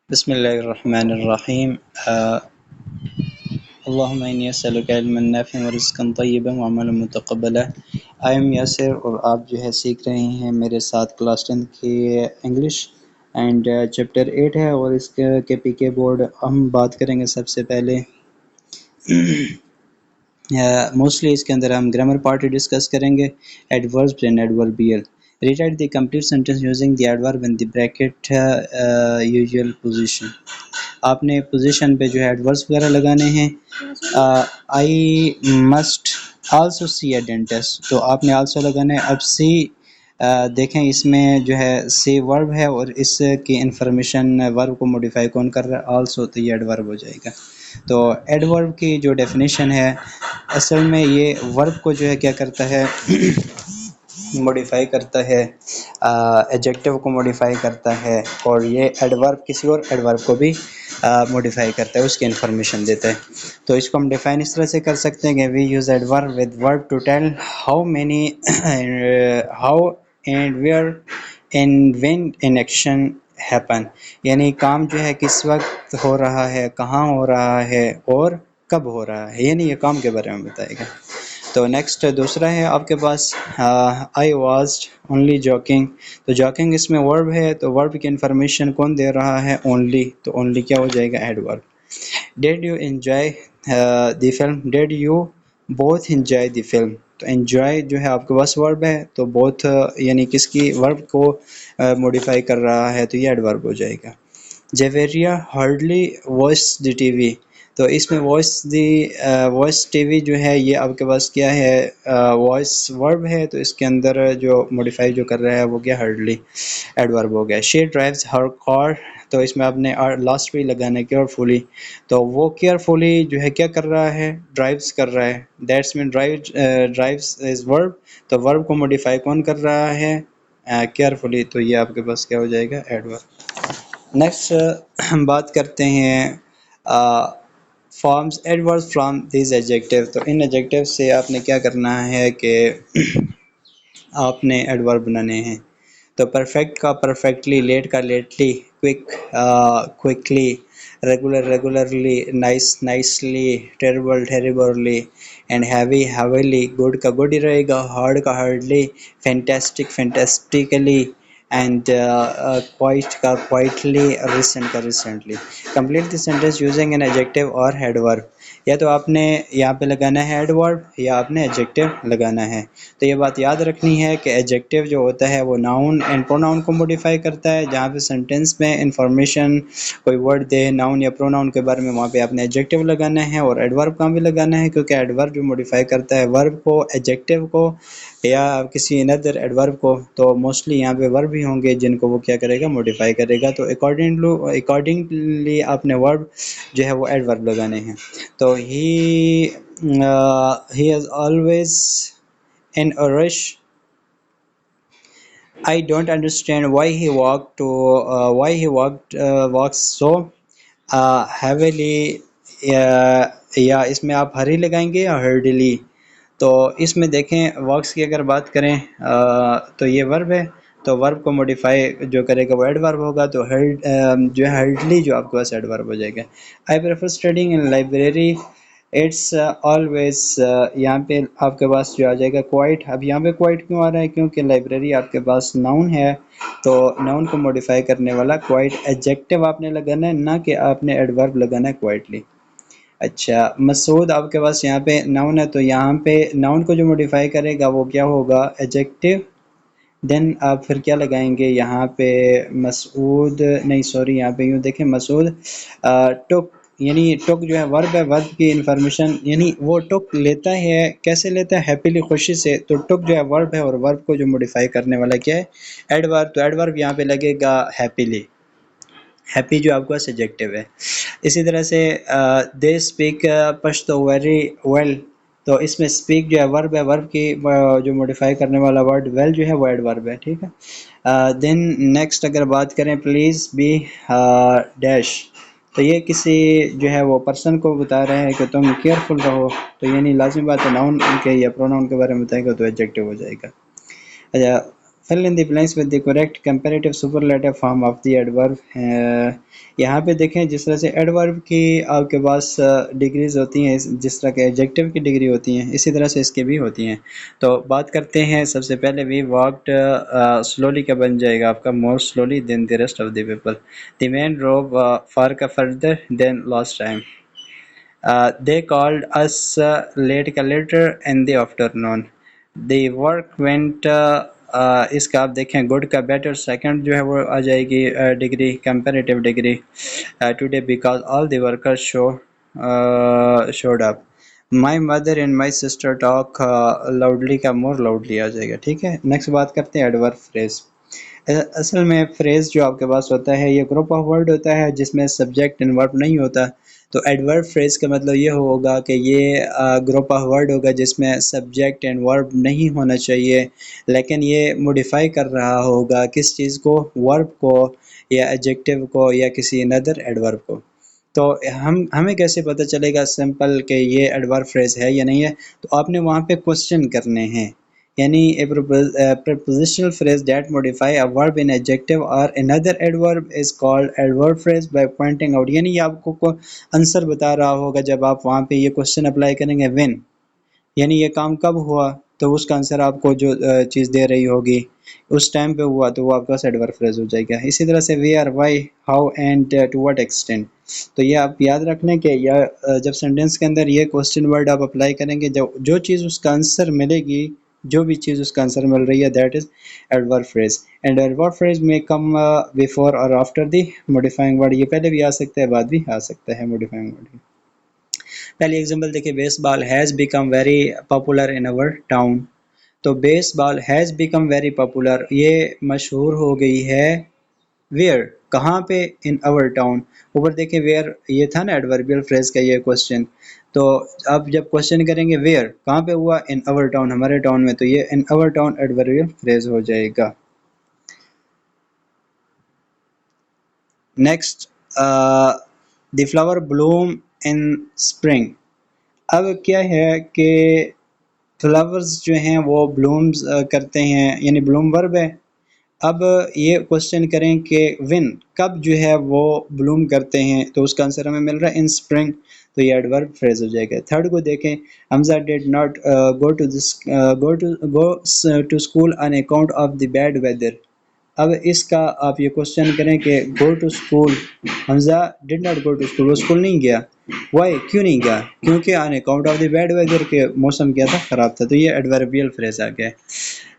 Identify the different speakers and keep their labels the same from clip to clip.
Speaker 1: बिस्मिल्लाहिर्रहमानिर्रहीम। अल्लाहुम्मा इन्नी अस्सअलुका इल्मन नाफ़िअन व रिज़्क़न तय्यबन व अमलन मुतक़ब्बला। आई एम यासिर और आप जो है सीख रहे हैं मेरे साथ क्लास 10 की इंग्लिश एंड चैप्टर 8 है और इसके के पीके बोर्ड हम बात करेंगे सबसे पहले। मोस्टली इसके अंदर हम ग्रामर पार्ट डिस्कस करेंगे, adverbs and adverbial. Rewrite the complete sentence using the adverb in the bracket usual position. आपने पोजीशन पे जो है एडवर्ब्स वगैरह लगाने हैं। I must also C a dentist, तो आपने आल्सो लगाना है। अब सी देखें, इसमें जो है सी वर्ब है और इसकी इंफॉर्मेशन वर्ब को मॉडिफाई कौन कर रहा है? आल्सो, तो ये एडवर्ब हो जाएगा। तो एडवर्ब की जो डेफिनेशन है, असल में ये वर्ब को जो है क्या करता है मॉडिफाई करता है, एडजेक्टिव को मॉडिफाई करता है, और ये एडवर्ब किसी और एडवर्ब को भी मॉडिफाई करता है, उसकी इन्फॉर्मेशन देता है। तो इसको हम डिफाइन इस तरह से कर सकते हैं कि we use adverb with verb to tell how many how and where and when an action happen, यानी काम जो है किस वक्त हो रहा है, कहाँ हो रहा है और कब हो रहा है, यानी ये काम के बारे में बताएगा। तो नेक्स्ट दूसरा है आपके पास आई वाज ओनली जॉकिंग, तो जॉकिंग इसमें वर्ब है, तो वर्ब की इंफॉर्मेशन कौन दे रहा है? ओनली, तो ओनली क्या हो जाएगा? Adverb. Did you enjoy the film, did you both enjoy the film, तो एंजॉय जो है आपके पास वर्ब है, तो बोथ यानी किसकी वर्ब को मॉडिफाई कर रहा है, तो ये एडवर्ब हो जाएगा। जेवेरिया हार्डली वॉच द टीवी, तो इसमें वॉइस टीवी जो है ये आपके पास क्या है? वॉइस वर्ब है, तो इसके अंदर जो मॉडिफाई जो कर रहा है वो क्या? हार्डली एडवर्ब हो गया। शी ड्राइव्स हर कार, तो इसमें आपने लास्ट भी लगाना है केयरफुली, तो वो केयरफुली जो है क्या कर रहा है? ड्राइव्स कर रहा है। That's mean drives is verb, तो वर्ब को मॉडिफाई कौन कर रहा है? केयरफुली, तो ये आपके पास क्या हो जाएगा? एडवर्ब। नेक्स्ट हम बात करते हैं forms adverb from this adjective, तो इन एडजेक्टिव से आपने क्या करना है कि आपने एडवर्ब बनाने हैं। तो परफेक्ट का परफेक्टली, लेट का lately, quick quickly, regular regularly, nice nicely, terrible terribly and heavy heavily, good का गुड ही रहेगा, हार्ड का hardly, fantastic fantastically and quite का क्वाइटली, रिसेंट का recently. Complete the sentence using an adjective और adverb, या तो आपने यहाँ पे लगाना है एडवर्ब या आपने एडजेक्टिव लगाना है। तो ये बात याद रखनी है कि एडजेक्टिव जो होता है वो नाउन एंड प्रोनाउन को मॉडिफाई करता है। जहाँ पे सेंटेंस में इंफॉर्मेशन कोई वर्ड दे नाउन या प्रोनाउन के बारे में, वहाँ पे आपने एडजेक्टिव लगाना है और एडवर्ब का भी लगाना है, क्योंकि एडवर्ब जो मॉडिफाई करता है वर्ब को, एडजेक्टिव को या किसी अनदर एडवर्ब को, तो मोस्टली यहाँ पे वर्ब ही होंगे जिनको वो क्या करेगा? मॉडिफाई करेगा। तो अकॉर्डिंगली आपने वर्ब जो है वो एडवर्ब लगाने हैं। तो he is always in a rush, I don't understand why he walks so heavily, या इसमें आप हरी लगाएंगे या हर्डली। तो इसमें देखें वॉक्स की अगर बात करें तो ये वर्ब है, तो वर्ब को मॉडिफाई जो करेगा वो एडवर्ब होगा। तो जो है हर्डली जो आपके पास एडवर्ब हो जाएगा। I prefer studying in library, it's always, यहाँ पे आपके पास जो आ जाएगा क्वाइट। अब यहाँ पे क्वाइट क्यों आ रहा है? क्योंकि लाइब्रेरी आपके पास नाउन है, तो नाउन को मॉडिफाई करने वाला क्वाइट एडजेक्टिव आपने लगाना है, ना कि आपने एडवर्ब लगाना है क्वाइटली। अच्छा, मसूद आपके पास यहाँ पे नाउन है, तो यहाँ पे नाउन को जो मॉडिफाई करेगा वो क्या होगा? एडजेक्टिव। देन आप फिर क्या लगाएंगे यहाँ पे? मसूद नहीं, सॉरी, यहाँ पे यूँ देखें मसूद टुक, यानी टुक जो है वर्ब है, वर्ब की इंफॉर्मेशन, यानी वो टुक लेता है, कैसे लेता है? हैप्पीली, खुशी से। तो टुक जो है वर्ब है और वर्ब को जो मॉडिफाई करने वाला क्या है? एडवर्ब। तो एडवर्ब यहाँ पे लगेगा हैप्पीली, हैप्पी जो आपका सब्जेक्टिव है। इसी तरह से they speak Pashto very well, तो इसमें स्पीक जो है वर्ब है, वर्ब की जो मॉडिफाई करने वाला वर्ड वेल जो है वो एडवर्ब है, ठीक है। देन नेक्स्ट अगर बात करें प्लीज़ बी डैश, तो ये किसी जो है वो पर्सन को बता रहे हैं कि तुम केयरफुल रहो, तो ये नहीं लाजिम बात है नाउन के या प्रोनाउन के बारे में बताएगा तो एडजेक्टिव हो जाएगा। अच्छा, fill in the blanks with the correct comparative superlative form of the adverb। यहाँ पे देखें जिस तरह से एडवर्ब की आपके पास डिग्रीज होती हैं, जिस तरह के एडजेक्टिव की डिग्री होती हैं इसी तरह से इसकी भी होती हैं। तो बात करते हैं सबसे पहले वी वॉकड स्लोली का बन जाएगा आपका more slowly than the rest of the people. The man drove far का further than last time. They called us late का later in the afternoon। The work went इसका आप देखें गुड का बेटर सेकंड जो है वो आ जाएगी degree comparative degree today because all the workers showed up। My mother and my sister talk loudly का मोर लाउडली आ जाएगा। ठीक है, नेक्स्ट बात करते हैं एडवर्ब फ्रेज। असल में फ्रेज जो आपके पास होता है ये ग्रुप ऑफ वर्ड होता है जिसमें सब्जेक्ट एंड वर्ब नहीं होता। तो एडवर्ब फ्रेज का मतलब ये होगा कि ये ग्रुप ऑफ वर्ड होगा जिसमें सब्जेक्ट एंड वर्ब नहीं होना चाहिए, लेकिन ये मॉडिफाई कर रहा होगा किस चीज़ को, वर्ब को या एडजेक्टिव को या किसी अनदर एडवर्ब को। तो हम हमें कैसे पता चलेगा सिंपल कि ये एडवर्ब फ्रेज है या नहीं है? तो आपने वहाँ पे क्वेश्चन करने हैं, यानी a prepositional phrase that modify a verb in adjective or another adverb is called adverb phrase by pointing out। यानी ये आपको को आंसर बता रहा होगा जब आप वहाँ पे ये क्वेश्चन अप्लाई करेंगे when, यानी ये काम कब हुआ, तो उसका आंसर आपको जो चीज़ दे रही होगी उस टाइम पे हुआ तो वो आपका एडवर्ब फ्रेज हो जाएगा। इसी तरह से where, why, how and to what extent. तो ये आप याद रख लें कि जब सेंटेंस के अंदर ये क्वेश्चन वर्ड आप अप्लाई करेंगे, जो चीज़ उसका आंसर मिलेगी, जो भी चीज़ उसका आंसर मिल रही है that is adverb phrase. And adverb phrase में कम बिफोर और आफ्टर द मॉडिफाइंग वर्ड। ये पहले भी आ सकता है, बाद भी आ सकता है मॉडिफाइंग वर्ड। पहली एग्जांपल देखिए, baseball has become very popular in our town. तो baseball has become very popular, ये मशहूर हो गई है वेयर, कहाँ पे, इन अवर टाउन। ऊपर देखिए वेयर ये था ना एडवर्बियल फ्रेज का ये क्वेश्चन। तो अब जब क्वेश्चन करेंगे वेयर कहाँ पे हुआ, इन अवर टाउन, हमारे टाउन में, तो ये इन अवर टाउन एडवर्बियल फ्रेज हो जाएगा। Next, the flower Bloom in spring. अब क्या है कि फ्लावर्स जो हैं वो ब्लूम्स करते हैं, यानी ब्लूम वर्ब है। अब ये क्वेश्चन करें कि विन कब जो है वो ब्लूम करते हैं, तो उसका आंसर हमें मिल रहा है इन स्प्रिंग। तो ये एडवर्ब फ्रेज हो जाएगा। थर्ड को देखें, Hamza did not go to school on account of the bad weather. अब इसका आप ये क्वेश्चन करें कि go to school, Hamza did not go to school, वो स्कूल नहीं गया, वाई क्यों नहीं गया, क्योंकि on account of the bad weather के मौसम क्या था, खराब था। तो ये एडवर्बियल फ्रेज आ गया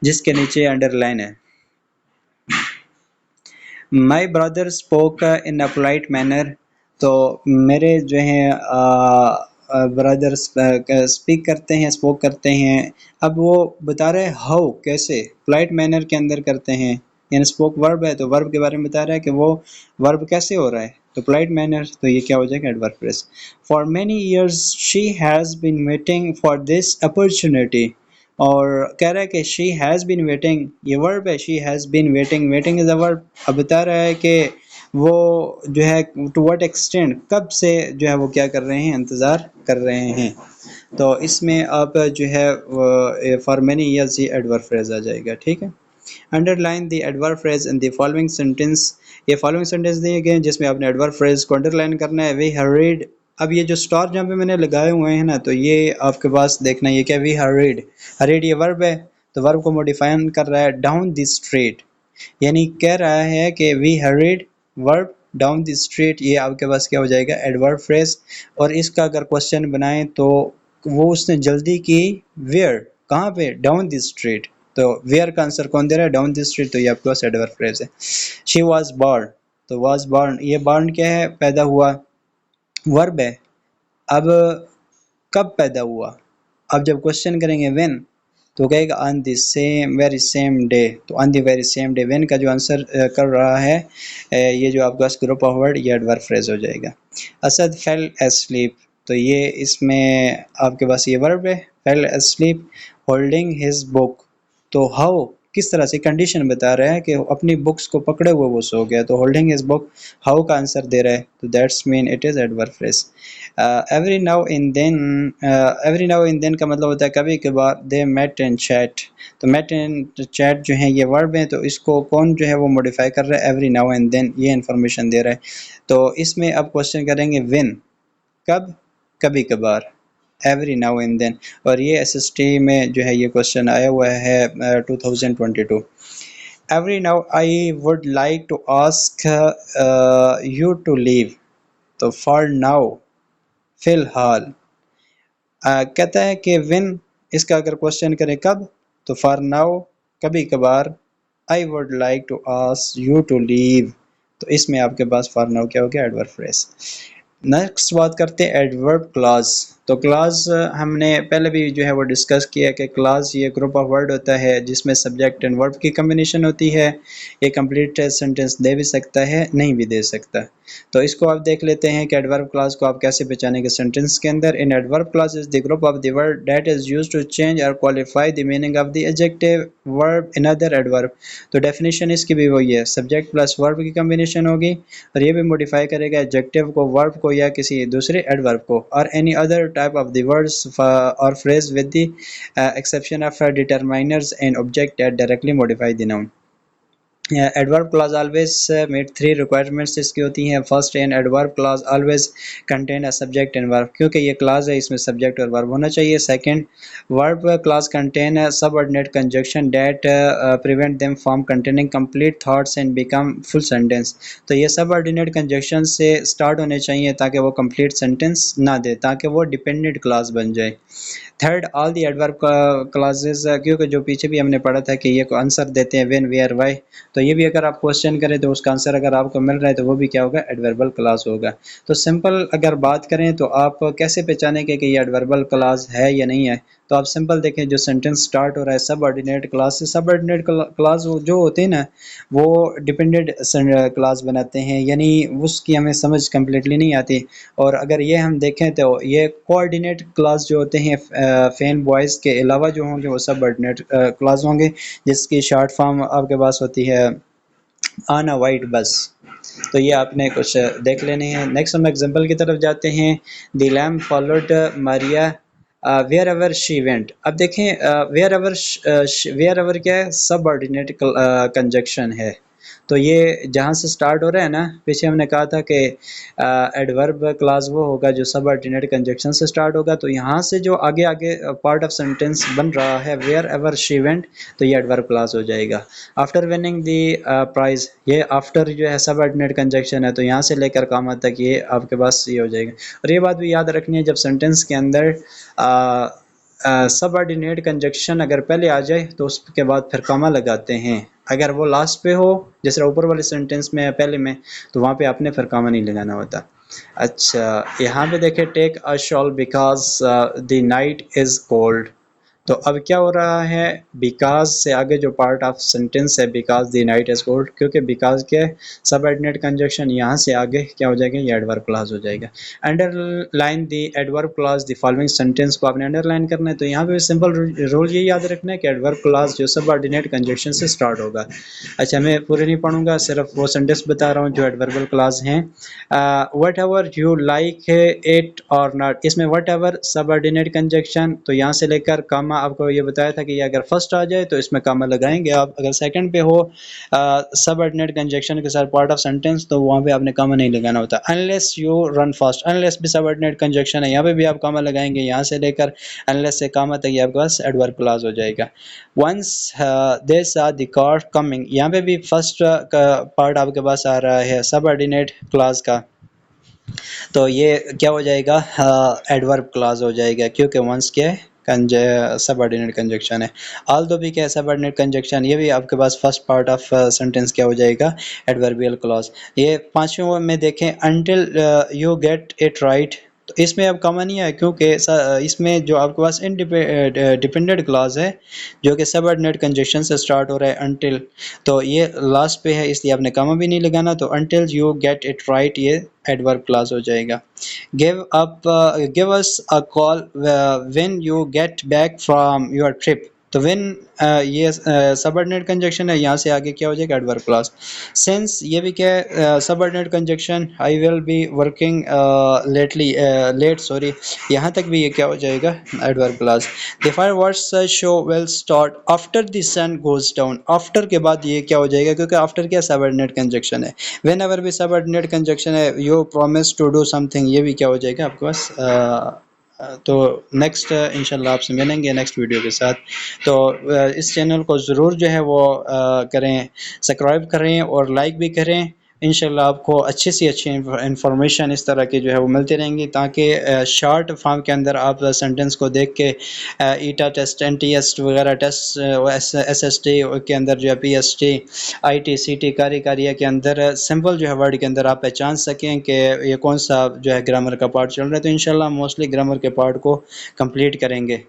Speaker 1: जिसके नीचे अंडरलाइन है। My brother spoke in a polite manner. तो मेरे जो हैं ब्रदर स्पीक करते हैं, स्पोक करते हैं। अब वो बता रहे हैं हाउ, कैसे, पोलाइट मैनर के अंदर करते हैं, यानी स्पोक वर्ब है तो वर्ब के बारे में बता रहा है कि वो वर्ब कैसे हो रहा है, तो पोलाइट मैनर, तो ये क्या हो जाएगा adverb phrase. For many years she has been waiting for this opportunity. और कह रहा है कि शी हैज़ बीन वेटिंग, ये वर्ब है, she has been waiting, waiting is a verb. अब बता रहा है कि वो जो है टू व्हाट एक्सटेंट, कब से जो है वो क्या कर रहे हैं, इंतज़ार कर रहे हैं। तो इसमें आप जो है फॉर मेनी ईयर्स ये एडवर्ब फ्रेज आ जाएगा। ठीक है, underline the adverb phrase in the following sentence. ये फॉलोइंग सेंटेंस दिए गए हैं जिसमें आपने एडवर्ब फ्रेज को अंडरलाइन करना है। वी हरीड, अब ये जो स्टार जहाँ पे मैंने लगाए हुए हैं ना, तो ये आपके पास देखना, ये क्या, वी हरीड, हरीड ये वर्ब है तो वर्ब को मॉडिफाइन कर रहा है डाउन द स्ट्रीट, यानी कह रहा है कि we hurried verb down the street, ये आपके पास क्या हो जाएगा एडवर्ब फ्रेज। और इसका अगर क्वेश्चन बनाएं तो वो उसने जल्दी की वेयर, कहाँ पे, डाउन द स्ट्रीट। तो वेयर का आंसर कौन दे रहा है, डाउन द स्ट्रीट, तो ये आपके पास एडवर्ब फ्रेज है। शी वाज बॉर्न, तो वाज बॉर्न, ये बॉर्न क्या है, पैदा हुआ, वर्ब है। अब कब पैदा हुआ, अब जब क्वेश्चन करेंगे व्हेन तो कहेगा on the same very same day. तो on the very same day, when का जो आंसर कर रहा है ये जो आपके पास ग्रुप ऑफ वर्ड, ये एडवर्ब फ्रेज हो जाएगा। असद फेल एस्लीप, तो ये इसमें आपके पास ये वर्ब है, fail asleep holding his book. तो हाउ किस तरह से कंडीशन बता रहा है कि अपनी बुक्स को पकड़े हुए वो सो गया, तो होल्डिंग हिज बुक हाउ का आंसर दे रहा है, तो that's mean it is adverb phrase. Every now and then, every now and then का मतलब होता है कभी कभार। दे मेट एंड चैट, तो मेट एंड चैट जो है ये वर्ब है, तो इसको कौन जो है वो मॉडिफाई कर रहा है, एवरी नाउ एंड देन ये इन्फॉर्मेशन दे रहा है। तो इसमें अब क्वेश्चन करेंगे व्हेन, कब, कभी कभार, एवरी नाउ एंड देन। और ये एसएसटी में जो है ये क्वेश्चन आया हुआ है 2022। Every now I would like to ask you to leave, तो फॉर नाउ, फिलहाल। कहता है कि व्हेन, इसका अगर क्वेश्चन करें कब, तो फॉर नाउ, कभी कभार। I would like to ask you to leave, तो इसमें आपके पास फॉर नाउ क्या हो गया, एडवर्ब फ्रेज। नेक्स्ट बात करते हैं एडवर्ब क्लॉज। तो क्लॉज हमने पहले भी जो है वो डिस्कस किया कि क्लॉज ये ग्रुप ऑफ वर्ड होता है जिसमें सब्जेक्ट एंड वर्ब की कम्बिनेशन होती है। ये कंप्लीट सेंटेंस दे भी सकता है, नहीं भी दे सकता। तो इसको आप देख लेते हैं कि एडवर्ब क्लॉज को आप कैसे पहचानेंगे सेंटेंस के अंदर। In adverb clause is the group of the word that is used to change और qualify the meaning of the adjective verb in other adverb. तो डेफिनेशन इसकी भी वही है, सब्जेक्ट प्लस वर्ब की कम्बिनेशन होगी और ये भी मॉडिफाई करेगा एडजेक्टिव को, वर्ब को या किसी दूसरे एडवर्ब को, और any other type of the words और phrase with the exception of determiners and object that directly modify the noun. Adverb clause always meet three requirements इसकी होती हैं। First, an adverb clause always contain a subject and verb, क्योंकि ये clause है इसमें subject और verb होना चाहिए। Second, verb clause contain a subordinate conjunction that prevent them from containing complete thoughts and become full sentence. तो ये subordinate conjunction से स्टार्ट होने चाहिए ताकि वो कंप्लीट सेंटेंस ना दे, ताकि वो डिपेंडेंट क्लॉज बन जाए। Third, all the adverb clauses, क्योंकि जो पीछे भी हमने पढ़ा था कि ये आंसर देते हैं व्हेन, वेयर, व्हाई, तो ये भी अगर आप क्वेश्चन करें तो उसका आंसर अगर आपको मिल रहा है तो वो भी क्या होगा, एडवर्बल क्लॉज होगा। तो सिंपल अगर बात करें तो आप कैसे पहचानेंगे कि ये एडवर्बल क्लॉज है या नहीं है, तो आप सिंपल देखें जो सेंटेंस स्टार्ट हो रहा है सबऑर्डिनेट क्लॉज से। सबऑर्डिनेट क्लॉज जो होते हैं ना वो डिपेंडेंट क्लॉज बनाते हैं, यानी उसकी हमें समझ कम्प्लीटली नहीं आती। और अगर ये हम देखें तो ये कोऑर्डिनेट क्लॉज जो होते हैं फैन बॉयज़ के अलावा जो होंगे वो सबऑर्डिनेट क्लॉज होंगे, जिसकी शॉर्ट फॉर्म आपके पास होती है ऑन अ वाइट बस। तो ये आपने कुछ देख लेने हैं। नेक्स्ट हम एग्जांपल की तरफ जाते हैं। The lamp followed Maria wherever she went. अब देखें वेयर एवर क्या है, सबऑर्डिनेट कंजक्शन है। तो ये जहाँ से स्टार्ट हो रहा है ना, पीछे हमने कहा था कि एडवर्ब क्लॉज वो होगा जो सबऑर्डिनेट कंजक्शन से स्टार्ट होगा। तो यहाँ से जो आगे आगे पार्ट ऑफ सेंटेंस बन रहा है वेयर एवर शी वेंट, तो ये एडवर्ब क्लॉज हो जाएगा। आफ्टर विनिंग द प्राइज, ये आफ्टर जो है सबऑर्डिनेट कंजक्शन है, तो यहाँ से लेकर कामा तक ये आपके पास ये हो जाएगा। और ये बात भी याद रखनी है, जब सेंटेंस के अंदर सबऑर्डिनेट कंजक्शन अगर पहले आ जाए तो उसके बाद फिर कामा लगाते हैं। अगर वो लास्ट पे हो जैसे ऊपर वाले सेंटेंस में या पहले में, तो वहाँ पे आपने फिर कामा नहीं लगाना होता। अच्छा, यहाँ पे देखें, take a shawl because the night is cold. तो अब क्या हो रहा है, बिकॉज से आगे जो पार्ट ऑफ सेंटेंस है because the night is cold, क्योंकि बिकॉज के सबऑर्डिनेट कंजक्शन यहाँ से आगे क्या हो जाएगा, ये एडवर्ब क्लॉज हो जाएगा। Underline the adverb clause the following sentence को आपने अंडरलाइन करना है। तो यहाँ पे सिंपल रूल ये याद रखना है कि एडवर्ब क्लॉज जो सबऑर्डिनेट कंजक्शन से स्टार्ट होगा। अच्छा, मैं पूरे नहीं पढ़ूंगा, सिर्फ वो सेंटेंस बता रहा हूँ जो एडवर्बल क्लॉज हैं। What ever you like it और नॉट, इसमें वट एवर सबऑर्डिनेट कंजक्शन, तो यहाँ से लेकर कामा आपको ये बताया था कि ये अगर फर्स्ट आ जाए तो इसमें कामा लगाएंगे आप, अगर सेकंड पे हो सबऑर्डिनेट कंजक्शन के साथ पार्ट ऑफ सेंटेंस, तो वहाँ पे आपने कामा नहीं लगाना होता। Unless you run fast, unless भी सबऑर्डिनेट कंजक्शन है, यहाँ पे भी आप कामा लगाएंगे, यहाँ से लेकर अनलेस से कामा तक ये आपके पास एडवर्ब क्लॉज हो जाएगा। वंस दे सा द कार कमिंग, यहाँ पे भी फर्स्ट पार्ट आपके पास आ रहा है सबऑर्डिनेट क्लॉज का, तो ये क्या हो जाएगा, एडवर्ब क्लॉज हो जाएगा, क्योंकि वंस क्या है, सबऑर्डिनेट कंजक्शन है। ऑल दो भी क्या है, सबऑर्डिनेट कंजक्शन, ये भी आपके पास फर्स्ट पार्ट ऑफ सेंटेंस क्या हो जाएगा, एडवर्बियल क्लॉज। ये पांचवें में देखें, until you get it right, तो इसमें अब कॉमा नहीं है, क्योंकि इसमें जो आपके पास डिपेंडेंट क्लॉज है जो कि सबऑर्डिनेट कंजक्शन से स्टार्ट हो रहा है, अनटिल, तो ये लास्ट पे है इसलिए आपने कॉमा भी नहीं लगाना। तो until you get it right ये एडवर्ब क्लॉज हो जाएगा। Give us a call when you get back from your trip, तो व्हेन ये सबऑर्डिनेट कंजक्शन है, यहाँ से आगे क्या हो जाएगा एडवर्ब क्लॉज। सिंस ये भी क्या है subordinate conjunction, I will be working lately, late sorry, यहाँ तक भी ये क्या हो जाएगा adverb clause. The fireworks show will start after the sun goes down, after के बाद ये क्या हो जाएगा, क्योंकि आफ्टर क्या सबऑर्डिनेट कंजक्शन है। वेन एवर भी सबऑर्डिनेट कंजक्शन है, you promise to do something, ये भी क्या हो जाएगा आपके पास तो नेक्स्ट इंशाल्लाह आपसे मिलेंगे नेक्स्ट वीडियो के साथ। तो इस चैनल को ज़रूर जो है वो करें, सब्सक्राइब करें और लाइक भी करें। इंशाल्लाह आपको अच्छी से अच्छी इंफॉर्मेशन इस तरह की जो है वो मिलती रहेंगी, ताकि शॉर्ट फॉर्म के अंदर आप सेंटेंस को देख के ईटा टेस्ट, एन टी एस वगैरह टेस्ट, एस एस टी के अंदर जो है P S T, I T C T कारिया के अंदर सिंपल जो है वर्ड के अंदर आप पहचान सकें कि ये कौन सा जो है ग्रामर का पार्ट चल रहा है। तो इंशाल्लाह मोस्टली ग्रामर के पार्ट को कंप्लीट करेंगे।